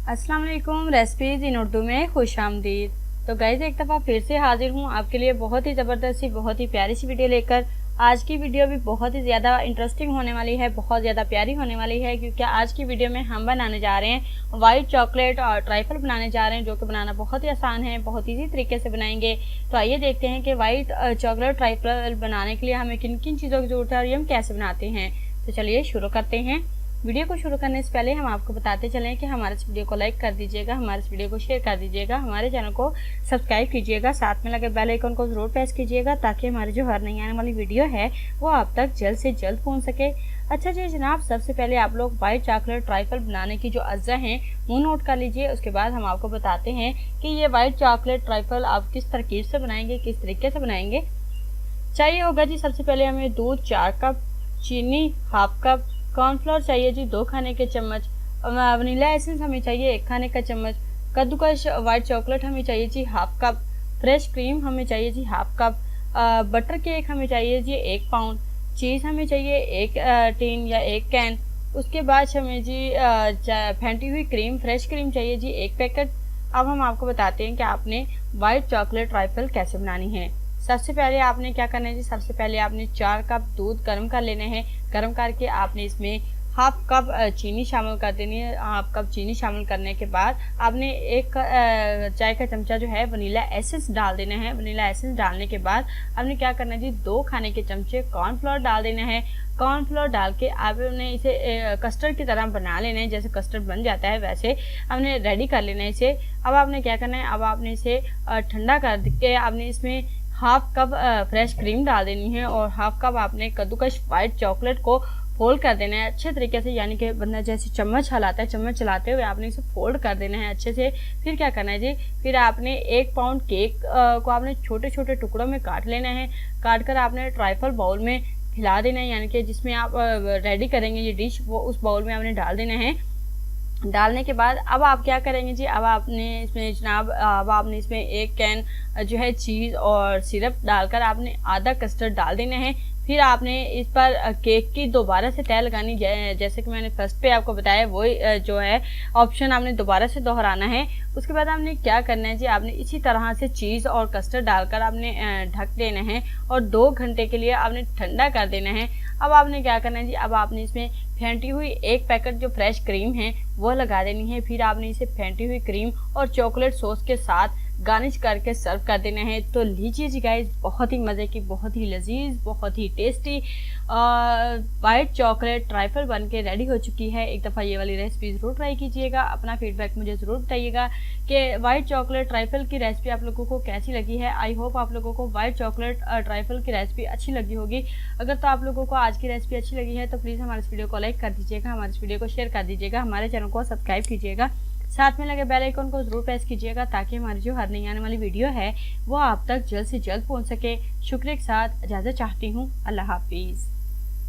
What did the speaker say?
अस्सलाम वालेकुम। रेसिपीज़ इन उर्दू में खुश आमदीद। तो गाइज़ एक दफ़ा फिर से हाजिर हूँ आपके लिए बहुत ही ज़बरदस्त सी बहुत ही प्यारी सी वीडियो लेकर। आज की वीडियो भी बहुत ही ज़्यादा इंटरेस्टिंग होने वाली है, बहुत ज़्यादा प्यारी होने वाली है, क्योंकि आज की वीडियो में हम बनाने जा रहे हैं वाइट चॉकलेट और ट्राइफल बनाने जा रहे हैं, जो कि बनाना बहुत ही आसान है, बहुत ईजी तरीके से बनाएंगे। तो आइए देखते हैं कि वाइट चॉकलेट ट्राइफल बनाने के लिए हमें किन किन चीज़ों की ज़रूरत है और ये हम कैसे बनाते हैं। तो चलिए शुरू करते हैं। वीडियो को शुरू करने से पहले हम आपको बताते चलें कि हमारे इस वीडियो को लाइक कर दीजिएगा, हमारे इस वीडियो को शेयर कर दीजिएगा, हमारे चैनल को सब्सक्राइब कीजिएगा, साथ में लगे बेल आइकन को ज़रूर प्रेस कीजिएगा ताकि हमारी जो हर नई आने वाली वीडियो है वो आप तक जल्द से जल्द पहुंच सके। अच्छा जी जनाब, सबसे पहले आप लोग वाइट चॉकलेट ट्राइफल बनाने की जो अज्जा हैं वो नोट कर लीजिए। उसके बाद हम आपको बताते हैं कि ये वाइट चॉकलेट ट्राइफल आप किस तरकीब से बनाएंगे, किस तरीके से बनाएंगे। चाहिए होगा जी सबसे पहले हमें दूध 4 कप, चीनी हाफ कप, कॉर्नफ्लोर चाहिए जी 2 खाने के चम्मच, वनीला एसेंस हमें चाहिए 1 खाने का चम्मच, कद्दूकस वाइट चॉकलेट हमें चाहिए जी हाफ कप, फ्रेश क्रीम हमें चाहिए जी हाफ कप, बटर केक हमें चाहिए जी 1 पाउंड, चीज़ हमें चाहिए 1 टीन या 1 कैन। उसके बाद हमें जी फेंटी हुई क्रीम फ्रेश क्रीम चाहिए जी 1 पैकेट। अब हम आपको बताते हैं कि आपने वाइट चॉकलेट ट्राइफल कैसे बनानी है। सबसे पहले आपने क्या करना है जी, सबसे पहले आपने 4 कप दूध गर्म कर लेना है। गर्म करके आपने इसमें हाफ कप चीनी शामिल कर देनी है। हाफ कप चीनी शामिल करने के बाद आपने 1 चाय का चमचा जो है वनीला एसेंस डाल देना है। वनीला एसेंस डालने के बाद आपने क्या करना है जी, 2 खाने के चमचे कॉर्नफ्लोर डाल देना है। कॉर्नफ्लोर डाल के आपने इसे कस्टर्ड की तरह बना लेना है, जैसे कस्टर्ड बन जाता है वैसे आपने रेडी कर लेना है इसे। अब आपने क्या करना है, अब आपने इसे ठंडा कर के आपने इसमें हाफ कप फ्रेश क्रीम डाल देनी है और हाफ कप आपने कद्दूकस वाइट चॉकलेट को फोल्ड कर देना है अच्छे तरीके से, यानी कि बंदा जैसे चम्मच हिलाता है, चम्मच चलाते हुए आपने इसे फोल्ड कर देना है अच्छे से। फिर क्या करना है जी, फिर आपने 1 पाउंड केक को आपने छोटे छोटे टुकड़ों में काट लेना है। काट कर आपने ट्राइफल बाउल में हिला देना है, यानी कि जिसमें आप रेडी करेंगे ये डिश वो उस बाउल में आपने डाल देना है। डालने के बाद अब आप क्या करेंगे जी, अब आपने इसमें जनाब अब आपने इसमें 1 कैन जो है चीज़ और सिरप डालकर आपने आधा कस्टर्ड डाल देना है। फिर आपने इस पर केक की दोबारा से तह लगानी, जैसे कि मैंने फर्स्ट पे आपको बताया वही जो है ऑप्शन आपने दोबारा से दोहराना है। उसके बाद आपने क्या करना है जी, आपने इसी तरह से चीज़ और कस्टर्ड डालकर आपने ढक देना है और 2 घंटे के लिए आपने ठंडा कर देना है। अब आपने क्या करना है जी, अब आपने इसमें फेंटी हुई 1 पैकेट जो फ्रेश क्रीम है वो लगा देनी है। फिर आपने इसे फेंटी हुई क्रीम और चॉकलेट सॉस के साथ गार्निश करके सर्व कर देना है। तो लीजिए जी गाइस, बहुत ही मज़े की, बहुत ही लजीज, बहुत ही टेस्टी वाइट चॉकलेट ट्राइफल बन के रेडी हो चुकी है। एक दफ़ा ये वाली रेसिपी ज़रूर ट्राई कीजिएगा, अपना फीडबैक मुझे ज़रूर बताइएगा कि वाइट चॉकलेट ट्राइफल की रेसिपी आप लोगों को कैसी लगी है। आई होप आप लोगों को वाइट चॉकलेट ट्राइफल की रेसिपी अच्छी लगी होगी। अगर तो आप लोगों को आज की रेसिपी अच्छी लगी है तो प्लीज़ हमारे इस वीडियो को लाइक कर दीजिएगा, हमारे इस वीडियो को शेयर कर दीजिएगा, हमारे चैनल को सब्सक्राइब कीजिएगा, साथ में लगे बेल आइकन को जरूर प्रेस कीजिएगा ताकि हमारी जो हर नई आने वाली वीडियो है वो आप तक जल्द से जल्द पहुंच सके। शुक्रिया के साथ इजाज़त चाहती हूँ। अल्लाह हाफिज़।